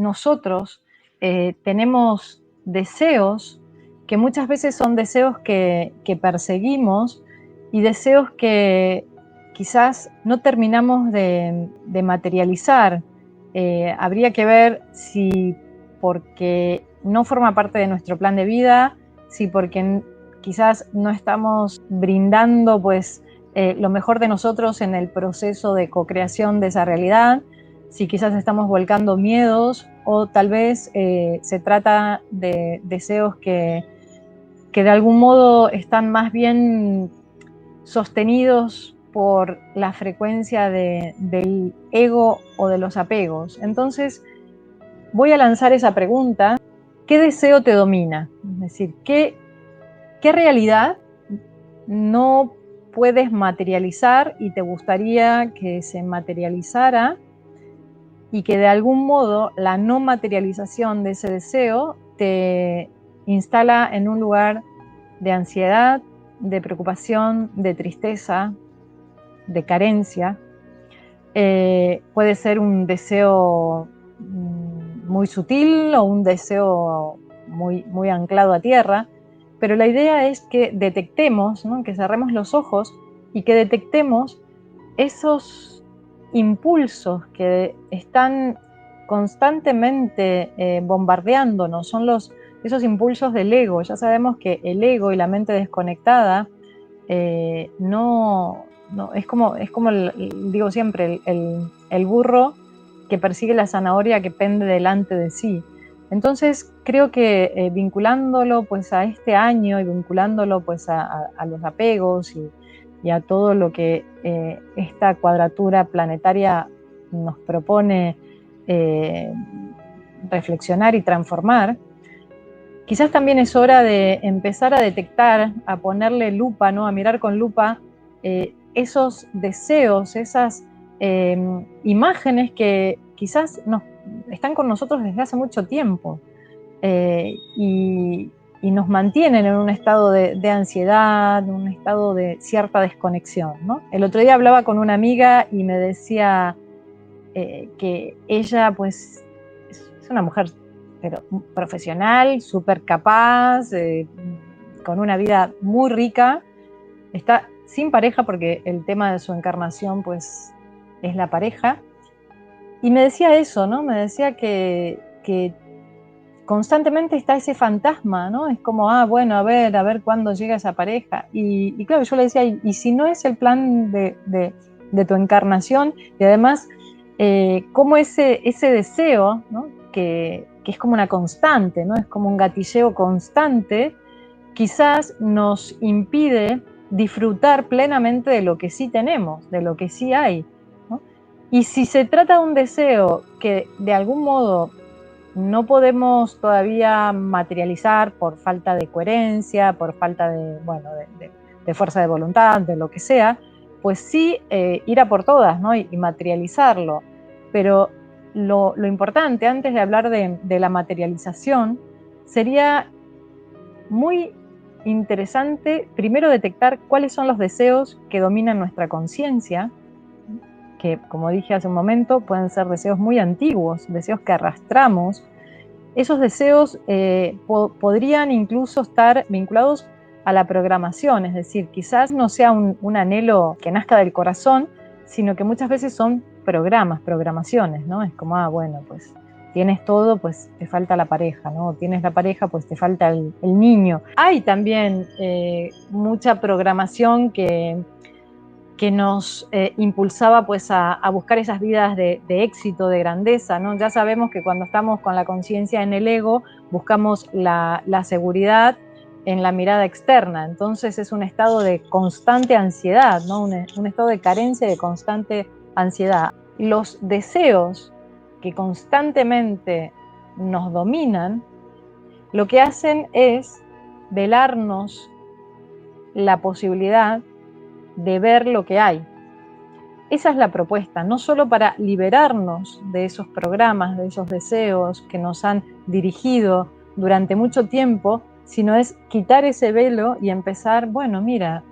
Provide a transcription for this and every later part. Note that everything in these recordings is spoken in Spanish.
nosotros tenemos deseos que muchas veces son deseos que perseguimos y deseos que quizás no terminamos de materializar. Habría que ver si porque no forma parte de nuestro plan de vida, si porque quizás no estamos brindando pues lo mejor de nosotros en el proceso de co-creación de esa realidad, si quizás estamos volcando miedos o tal vez se trata de deseos que de algún modo están más bien sostenidos por la frecuencia del ego o de los apegos. Entonces, voy a lanzar esa pregunta: ¿qué deseo te domina? Es decir, ¿qué realidad no puedes materializar y te gustaría que se materializara, y que de algún modo la no materialización de ese deseo te instala en un lugar de ansiedad, de preocupación, de tristeza, de carencia? Puede ser un deseo muy sutil o un deseo muy anclado a tierra, pero la idea es que detectemos, ¿no? Que cerremos los ojos y que detectemos esos impulsos que están constantemente bombardeándonos. Son esos impulsos del ego. Ya sabemos que el ego y la mente desconectada no es como digo siempre, el burro que persigue la zanahoria que pende delante de sí. Entonces creo que vinculándolo pues a este año y vinculándolo pues a los apegos y a todo lo que esta cuadratura planetaria nos propone reflexionar y transformar, quizás también es hora de empezar a detectar, a ponerle lupa, ¿no? A mirar con lupa esos deseos, esas imágenes que quizás están con nosotros desde hace mucho tiempo y nos mantienen en un estado de ansiedad, un estado de cierta desconexión, ¿no? El otro día hablaba con una amiga y me decía que ella pues es una mujer pero profesional, súper capaz, con una vida muy rica, está sin pareja porque el tema de su encarnación pues es la pareja, y me decía eso, ¿no? Me decía que constantemente está ese fantasma, ¿no? Es como, bueno, a ver cuándo llega esa pareja, y claro, yo le decía, y si no es el plan de tu encarnación, y además cómo ese deseo, ¿no? que es como una constante, ¿no? Es como un gatilleo constante, quizás nos impide disfrutar plenamente de lo que sí tenemos, de lo que sí hay, ¿no? Y si se trata de un deseo que de algún modo no podemos todavía materializar por falta de coherencia, por falta de fuerza de voluntad, de lo que sea, pues sí ir a por todas, ¿no? y materializarlo. Pero lo importante, antes de hablar de la materialización, sería muy interesante primero detectar cuáles son los deseos que dominan nuestra conciencia, que, como dije hace un momento, pueden ser deseos muy antiguos, deseos que arrastramos. Esos deseos podrían incluso estar vinculados a la programación, es decir, quizás no sea un anhelo que nazca del corazón, sino que muchas veces son programaciones, ¿no? Es como, bueno, pues tienes todo, pues te falta la pareja, ¿no? Tienes la pareja, pues te falta el niño. Hay también mucha programación que nos impulsaba pues a buscar esas vidas de éxito, de grandeza, ¿no? Ya sabemos que cuando estamos con la conciencia en el ego, buscamos la seguridad en la mirada externa, entonces es un estado de constante ansiedad, ¿no? Un estado de carencia y de constante ansiedad. Los deseos que constantemente nos dominan, lo que hacen es velarnos la posibilidad de ver lo que hay. Esa es la propuesta, no solo para liberarnos de esos programas, de esos deseos que nos han dirigido durante mucho tiempo, sino es quitar ese velo y empezar, bueno, mira,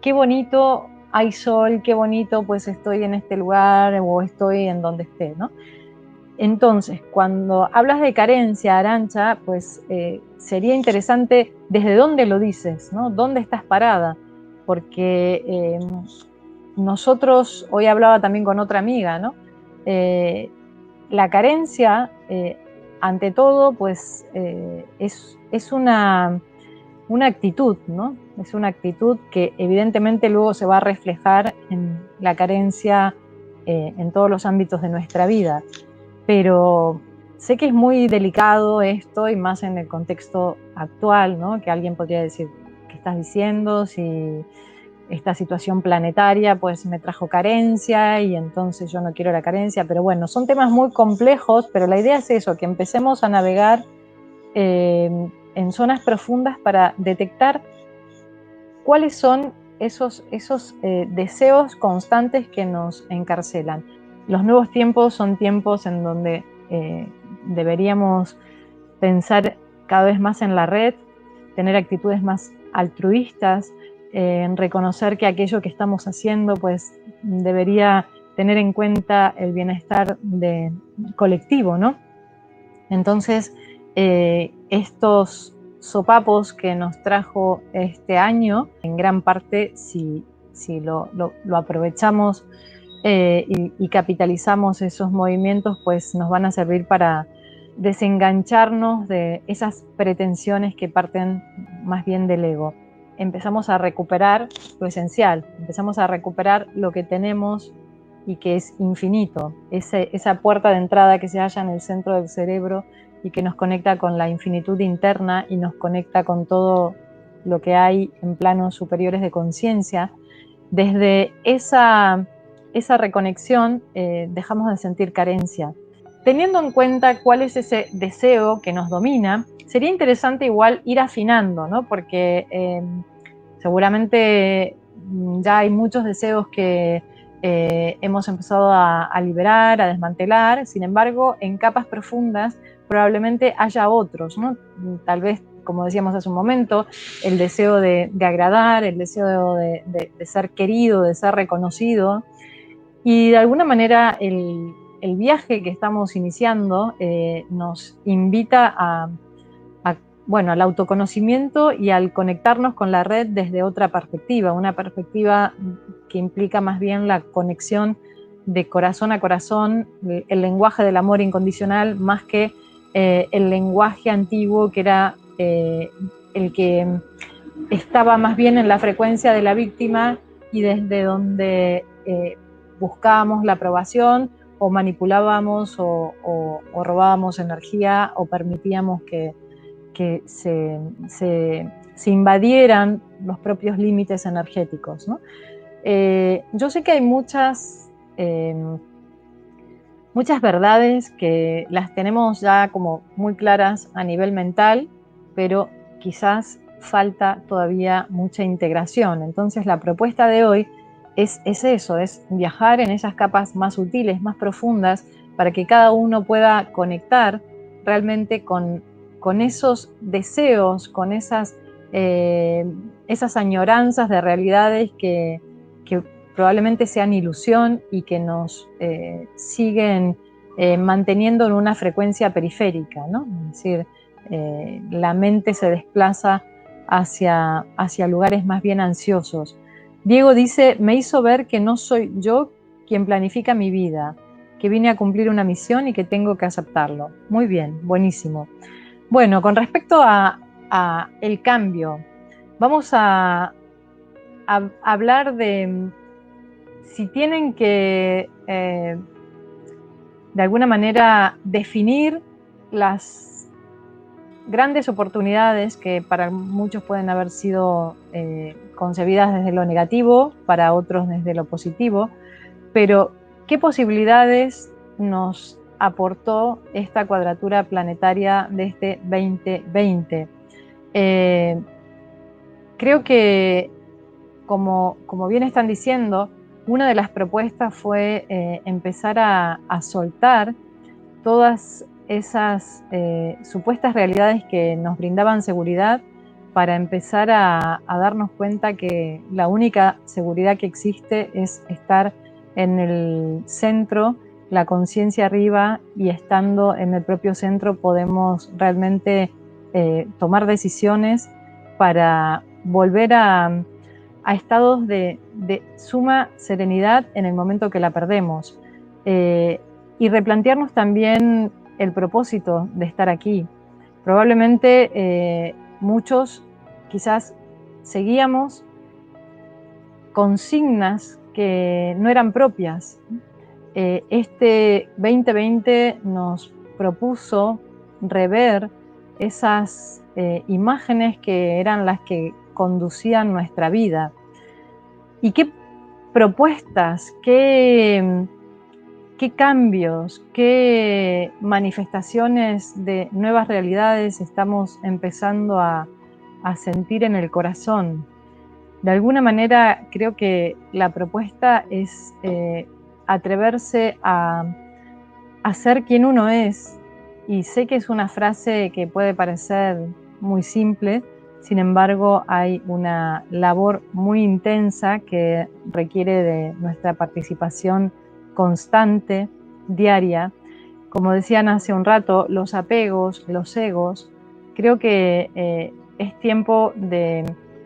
qué bonito hay sol, qué bonito pues estoy en este lugar o estoy en donde esté, ¿no? Entonces, cuando hablas de carencia, Arantxa, pues sería interesante desde dónde lo dices, ¿no? ¿Dónde estás parada? Porque nosotros, hoy hablaba también con otra amiga, ¿no? La carencia, ante todo, pues es una actitud, ¿no? Es una actitud que evidentemente luego se va a reflejar en la carencia en todos los ámbitos de nuestra vida. Pero sé que es muy delicado esto, y más en el contexto actual, ¿no? Que alguien podría decir, ¿qué estás diciendo? Si esta situación planetaria pues me trajo carencia y entonces yo no quiero la carencia. Pero bueno, son temas muy complejos, pero la idea es eso, que empecemos a navegar en zonas profundas para detectar cuáles son esos deseos constantes que nos encarcelan. Los nuevos tiempos son tiempos en donde deberíamos pensar cada vez más en la red, tener actitudes más altruistas, en reconocer que aquello que estamos haciendo pues debería tener en cuenta el bienestar colectivo, ¿no? Entonces, estos sopapos que nos trajo este año, en gran parte, si lo aprovechamos y capitalizamos esos movimientos, pues nos van a servir para desengancharnos de esas pretensiones que parten más bien del ego. Empezamos a recuperar lo esencial, empezamos a recuperar lo que tenemos y que es infinito, esa puerta de entrada que se halla en el centro del cerebro y que nos conecta con la infinitud interna y nos conecta con todo lo que hay en planos superiores de conciencia. Desde esa reconexión dejamos de sentir carencia. Teniendo en cuenta cuál es ese deseo que nos domina, sería interesante igual ir afinando, ¿no? Porque seguramente ya hay muchos deseos que hemos empezado a liberar, a desmantelar. Sin embargo, en capas profundas probablemente haya otros, ¿no? Tal vez, como decíamos hace un momento, el deseo de agradar, el deseo de ser querido, de ser reconocido. Y de alguna manera el viaje que estamos iniciando nos invita bueno, al autoconocimiento y al conectarnos con la red desde otra perspectiva, una perspectiva que implica más bien la conexión de corazón a corazón, el lenguaje del amor incondicional, más que el lenguaje antiguo que era el que estaba más bien en la frecuencia de la víctima y desde donde buscábamos la aprobación o manipulábamos o robábamos energía o permitíamos que se invadieran los propios límites energéticos, ¿no? Yo sé que hay muchas verdades que las tenemos ya como muy claras a nivel mental, pero quizás falta todavía mucha integración. Entonces la propuesta de hoy es eso, es viajar en esas capas más sutiles, más profundas, para que cada uno pueda conectar realmente con esos deseos, con esas añoranzas de realidades que probablemente sean ilusión y que nos siguen manteniendo en una frecuencia periférica, ¿no? Es decir, la mente se desplaza hacia lugares más bien ansiosos. Diego dice, me hizo ver que no soy yo quien planifica mi vida, que vine a cumplir una misión y que tengo que aceptarlo. Muy bien, buenísimo. Bueno, con respecto a el cambio, vamos a hablar de si tienen que de alguna manera definir las grandes oportunidades que para muchos pueden haber sido concebidas desde lo negativo, para otros desde lo positivo, pero ¿qué posibilidades nos aportó esta cuadratura planetaria de este 2020? Creo que, como bien están diciendo, una de las propuestas fue empezar a soltar todas esas supuestas realidades que nos brindaban seguridad, para empezar a darnos cuenta que la única seguridad que existe es estar en el centro la conciencia arriba y estando en el propio centro podemos realmente tomar decisiones para volver a estados de suma serenidad en el momento que la perdemos. Y replantearnos también el propósito de estar aquí. Probablemente muchos quizás seguíamos consignas que no eran propias. Este 2020 nos propuso rever esas imágenes que eran las que conducían nuestra vida. ¿Y qué propuestas, qué cambios, qué manifestaciones de nuevas realidades estamos empezando a sentir en el corazón? De alguna manera creo que la propuesta es atreverse a ser quien uno es. Y sé que es una frase que puede parecer muy simple, sin embargo hay una labor muy intensa que requiere de nuestra participación constante, diaria. Como decían hace un rato, los apegos, los egos, creo que es tiempo de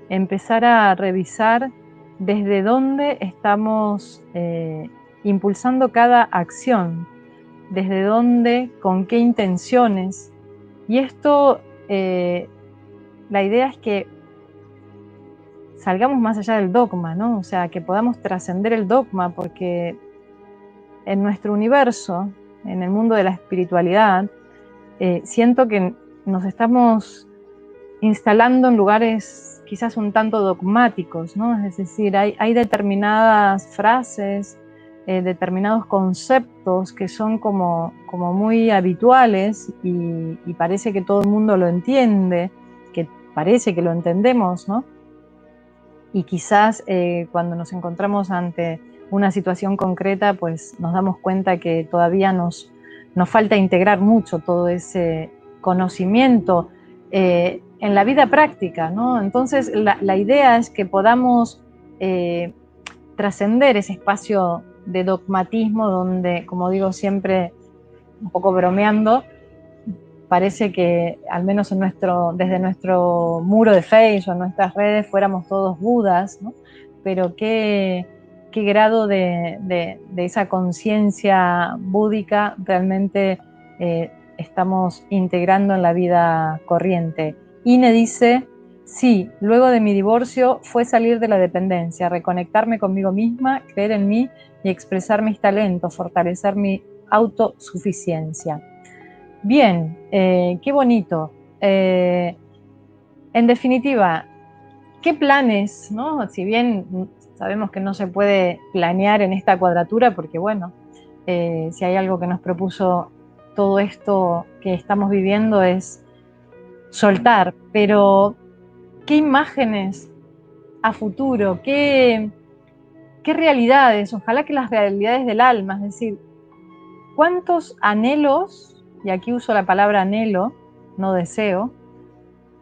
empezar a revisar desde dónde estamos impulsando cada acción, desde dónde, con qué intenciones. Y esto, la idea es que salgamos más allá del dogma, ¿no? O sea, que podamos trascender el dogma, porque en nuestro universo, en el mundo de la espiritualidad, siento que nos estamos instalando en lugares quizás un tanto dogmáticos, ¿no? Es decir, hay determinadas frases, determinados conceptos que son como muy habituales y parece que todo el mundo lo entiende, que parece que lo entendemos, ¿no? Y quizás cuando nos encontramos ante una situación concreta, pues nos damos cuenta que todavía nos falta integrar mucho todo ese conocimiento en la vida práctica, ¿no? Entonces la idea es que podamos trascender ese espacio de dogmatismo donde, como digo siempre, un poco bromeando, parece que al menos desde nuestro muro de Facebook o en nuestras redes fuéramos todos budas, ¿no? Pero qué grado de esa conciencia búdica realmente estamos integrando en la vida corriente. Ine dice: sí, luego de mi divorcio fue salir de la dependencia, reconectarme conmigo misma, creer en mí y expresar mis talentos, fortalecer mi autosuficiencia. Bien, qué bonito. En definitiva, ¿qué planes, no? Si bien sabemos que no se puede planear en esta cuadratura, porque bueno, si hay algo que nos propuso todo esto que estamos viviendo es soltar, pero ¿qué imágenes a futuro? ¿Qué realidades? Ojalá que las realidades del alma, es decir, ¿cuántos anhelos, y aquí uso la palabra anhelo, no deseo?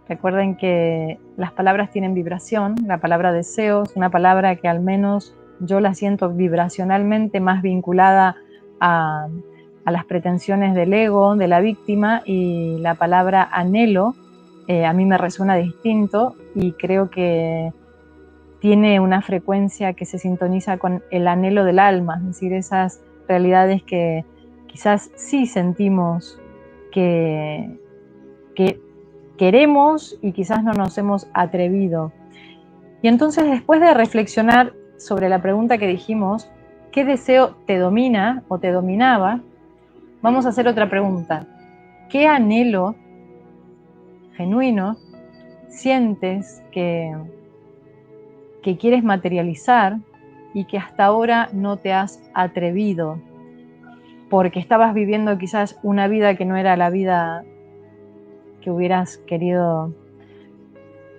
Recuerden que las palabras tienen vibración. La palabra deseo es una palabra que al menos yo la siento vibracionalmente más vinculada a las pretensiones del ego, de la víctima, y la palabra anhelo a mí me resuena distinto y creo que tiene una frecuencia que se sintoniza con el anhelo del alma, es decir, esas realidades que quizás sí sentimos que queremos y quizás no nos hemos atrevido. Y entonces, después de reflexionar sobre la pregunta que dijimos, ¿qué deseo te domina o te dominaba? Vamos a hacer otra pregunta. ¿Qué anhelo genuino sientes que quieres materializar y que hasta ahora no te has atrevido? Porque estabas viviendo quizás una vida que no era la vida que hubieras querido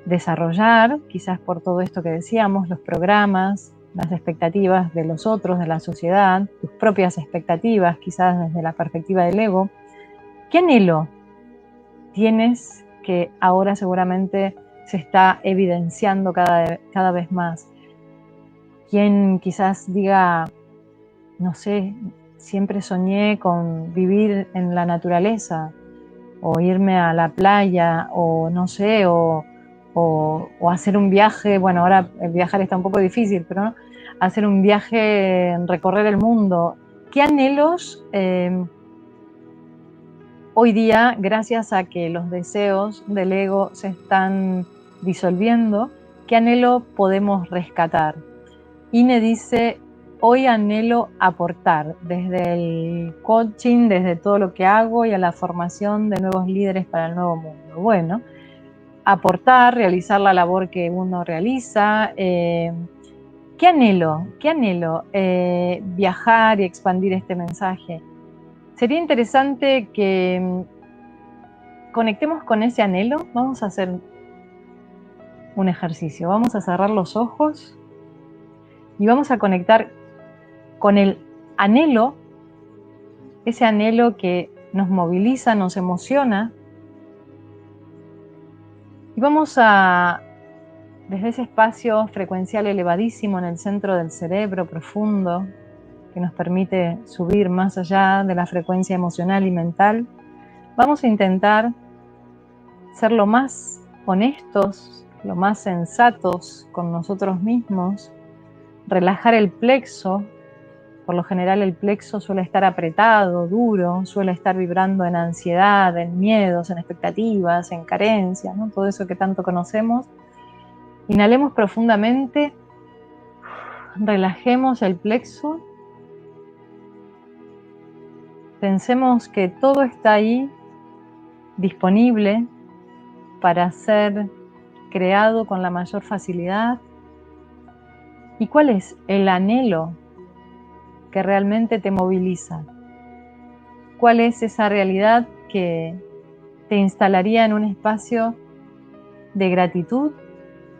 desarrollar, quizás por todo esto que decíamos, los programas, las expectativas de los otros, de la sociedad, tus propias expectativas, quizás desde la perspectiva del ego. ¿Qué anhelo tienes que ahora seguramente se está evidenciando cada vez más? ¿Quién quizás diga, no sé, siempre soñé con vivir en la naturaleza, o irme a la playa, o no sé, o hacer un viaje. Bueno, ahora el viajar está un poco difícil, pero ¿no? Hacer un viaje, recorrer el mundo. ¿Qué anhelos hoy día, gracias a que los deseos del ego se están disolviendo, qué anhelo podemos rescatar? Ine dice: hoy anhelo aportar desde el coaching, desde todo lo que hago y a la formación de nuevos líderes para el nuevo mundo. Bueno, aportar, realizar la labor que uno realiza. ¿Qué anhelo? ¿Qué anhelo? Viajar y expandir este mensaje. Sería interesante que conectemos con ese anhelo. Vamos a hacer un ejercicio. Vamos a cerrar los ojos y vamos a conectar con el anhelo, ese anhelo que nos moviliza, nos emociona. Y vamos a, desde ese espacio frecuencial elevadísimo en el centro del cerebro profundo, que nos permite subir más allá de la frecuencia emocional y mental, vamos a intentar ser lo más honestos, lo más sensatos con nosotros mismos, relajar el plexo. Por lo general el plexo suele estar apretado, duro, suele estar vibrando en ansiedad, en miedos, en expectativas, en carencias, ¿no? Todo eso que tanto conocemos. Inhalemos profundamente, relajemos el plexo, pensemos que todo está ahí disponible para ser creado con la mayor facilidad. ¿Y cuál es el anhelo que realmente te moviliza? ¿Cuál es esa realidad que te instalaría en un espacio de gratitud,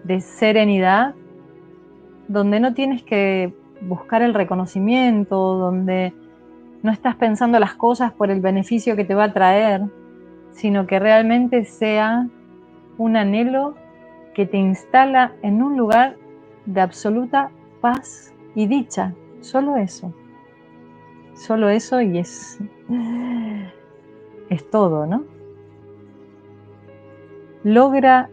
de serenidad, donde no tienes que buscar el reconocimiento, donde no estás pensando las cosas por el beneficio que te va a traer, sino que realmente sea un anhelo que te instala en un lugar de absoluta paz y dicha? Solo eso, y es todo, ¿no? Logra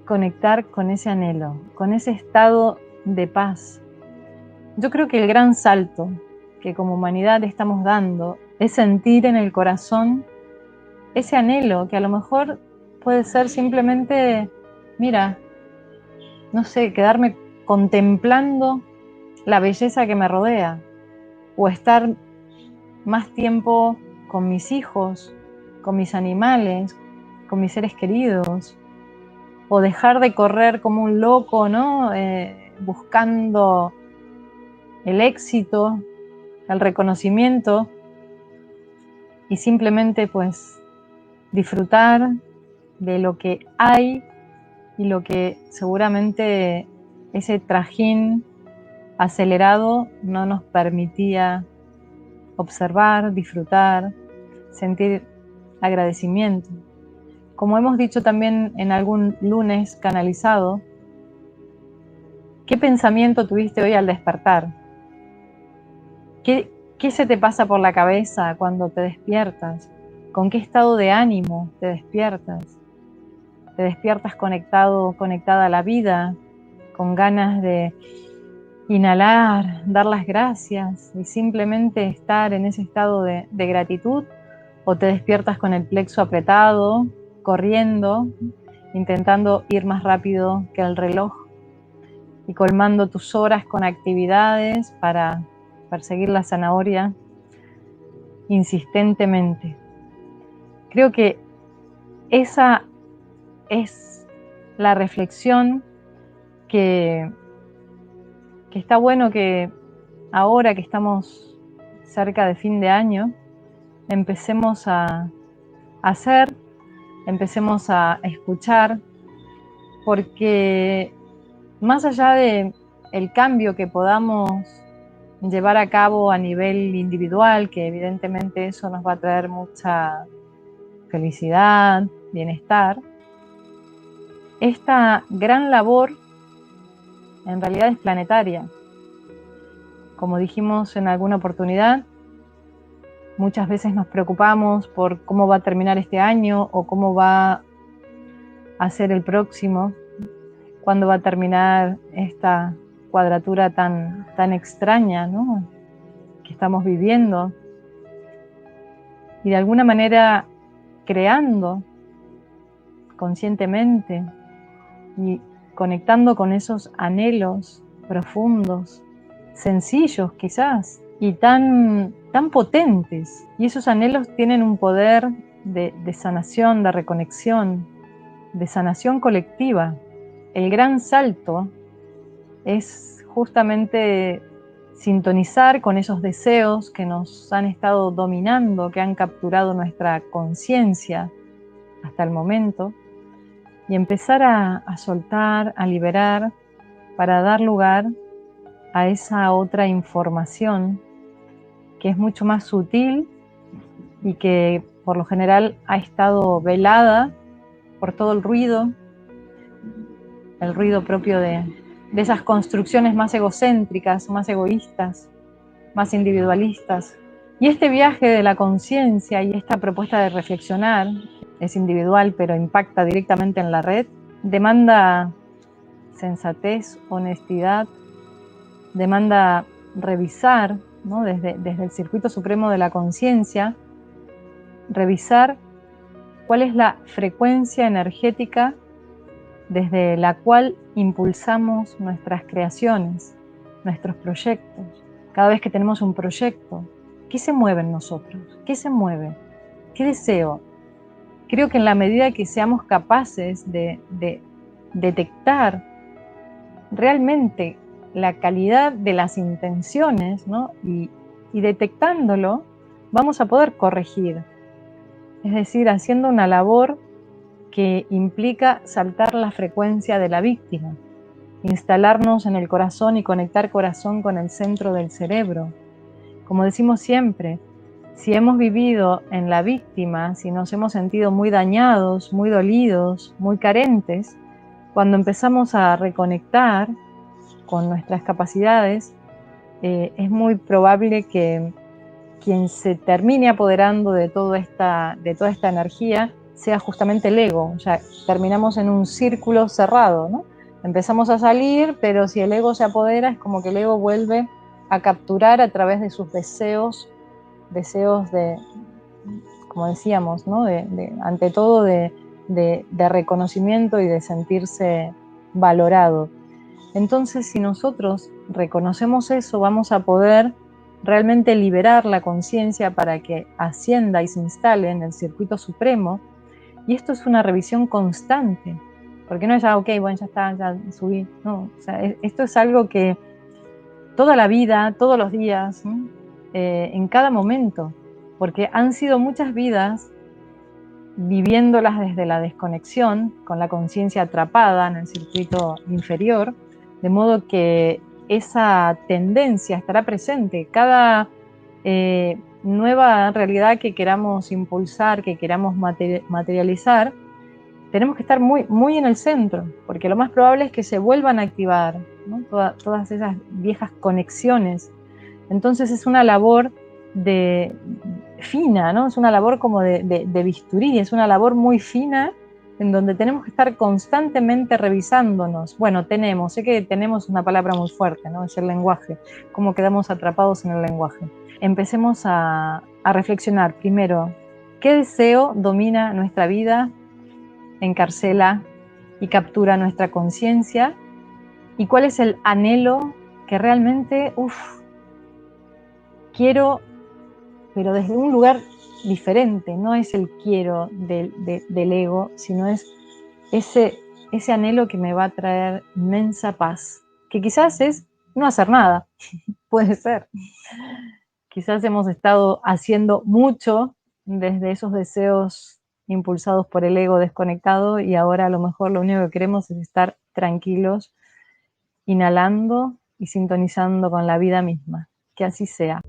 conectar con ese anhelo, con ese estado de paz. Yo creo que el gran salto que como humanidad estamos dando es sentir en el corazón ese anhelo, que a lo mejor puede ser simplemente, mira, no sé, quedarme contemplando la belleza que me rodea, o estar más tiempo con mis hijos, con mis animales, con mis seres queridos, o dejar de correr como un loco, ¿no? Buscando el éxito, el reconocimiento, y simplemente pues disfrutar de lo que hay y lo que seguramente ese trajín acelerado no nos permitía observar, disfrutar, sentir agradecimiento. Como hemos dicho también en algún lunes canalizado, ¿qué pensamiento tuviste hoy al despertar? ¿Qué se te pasa por la cabeza cuando te despiertas? ¿Con qué estado de ánimo te despiertas? ¿Te despiertas conectado, conectada a la vida, con ganas de inhalar, dar las gracias y simplemente estar en ese estado de gratitud? ¿O te despiertas con el plexo apretado, corriendo, intentando ir más rápido que el reloj y colmando tus horas con actividades para perseguir la zanahoria insistentemente? Creo que esa es la reflexión que está bueno que ahora que estamos cerca de fin de año empecemos a hacer, empecemos a escuchar, porque más allá de el cambio que podamos llevar a cabo a nivel individual, que evidentemente eso nos va a traer mucha felicidad, bienestar, esta gran labor en realidad es planetaria. Como dijimos en alguna oportunidad, Muchas veces nos preocupamos por cómo va a terminar este año o cómo va a ser el próximo, cuándo va a terminar esta cuadratura tan extraña, ¿no?, que estamos viviendo. Y de alguna manera creando conscientemente y conectando con esos anhelos profundos, sencillos quizás, y tan potentes. Y esos anhelos tienen un poder de sanación, de reconexión, de sanación colectiva. El gran salto es justamente sintonizar con esos deseos que nos han estado dominando, que han capturado nuestra conciencia hasta el momento, y empezar a soltar, a liberar, para dar lugar a esa otra información que es mucho más sutil y que por lo general ha estado velada por todo el ruido propio de esas construcciones más egocéntricas, más egoístas, más individualistas. Y este viaje de la conciencia y esta propuesta de reflexionar, es individual pero impacta directamente en la red, demanda sensatez, honestidad, demanda revisar, ¿no?, desde el circuito supremo de la conciencia, revisar cuál es la frecuencia energética desde la cual impulsamos nuestras creaciones, nuestros proyectos. Cada vez que tenemos un proyecto, ¿qué se mueve en nosotros? ¿Qué se mueve? ¿Qué deseo? Creo que en la medida que seamos capaces de detectar realmente la calidad de las intenciones, ¿no?, y detectándolo, vamos a poder corregir. Es decir, haciendo una labor que implica saltar la frecuencia de la víctima, instalarnos en el corazón y conectar corazón con el centro del cerebro. Como decimos siempre, si hemos vivido en la víctima, si nos hemos sentido muy dañados, muy dolidos, muy carentes, cuando empezamos a reconectar con nuestras capacidades, es muy probable que quien se termine apoderando de toda esta energía sea justamente el ego. O sea, terminamos en un círculo cerrado, ¿no? Empezamos a salir, pero si el ego se apodera, es como que el ego vuelve a capturar a través de sus deseos de, como decíamos, ¿no?, ante todo de reconocimiento y de sentirse valorado. Entonces, si nosotros reconocemos eso, vamos a poder realmente liberar la conciencia para que ascienda y se instale en el circuito supremo. Y esto es una revisión constante, porque no es ok, bueno, ya está, ya subí. No, o sea, esto es algo que toda la vida, todos los días, ¿no?, en cada momento, porque han sido muchas vidas viviéndolas desde la desconexión, con la conciencia atrapada en el circuito inferior, de modo que esa tendencia estará presente. Cada nueva realidad que queramos impulsar, que queramos materializar, tenemos que estar muy, muy en el centro, porque lo más probable es que se vuelvan a activar, ¿no?, todas esas viejas conexiones. Entonces es una labor fina, ¿no? Es una labor como de bisturí, es una labor muy fina en donde tenemos que estar constantemente revisándonos. Bueno, sé que tenemos una palabra muy fuerte, ¿no?, es el lenguaje, cómo quedamos atrapados en el lenguaje. Empecemos a reflexionar primero, ¿qué deseo domina nuestra vida, encarcela y captura nuestra conciencia? ¿Y cuál es el anhelo que realmente, quiero, pero desde un lugar diferente? No es el quiero del ego, sino es ese anhelo que me va a traer inmensa paz, que quizás es no hacer nada, puede ser. Quizás hemos estado haciendo mucho desde esos deseos impulsados por el ego desconectado y ahora a lo mejor lo único que queremos es estar tranquilos, inhalando y sintonizando con la vida misma. Que así sea.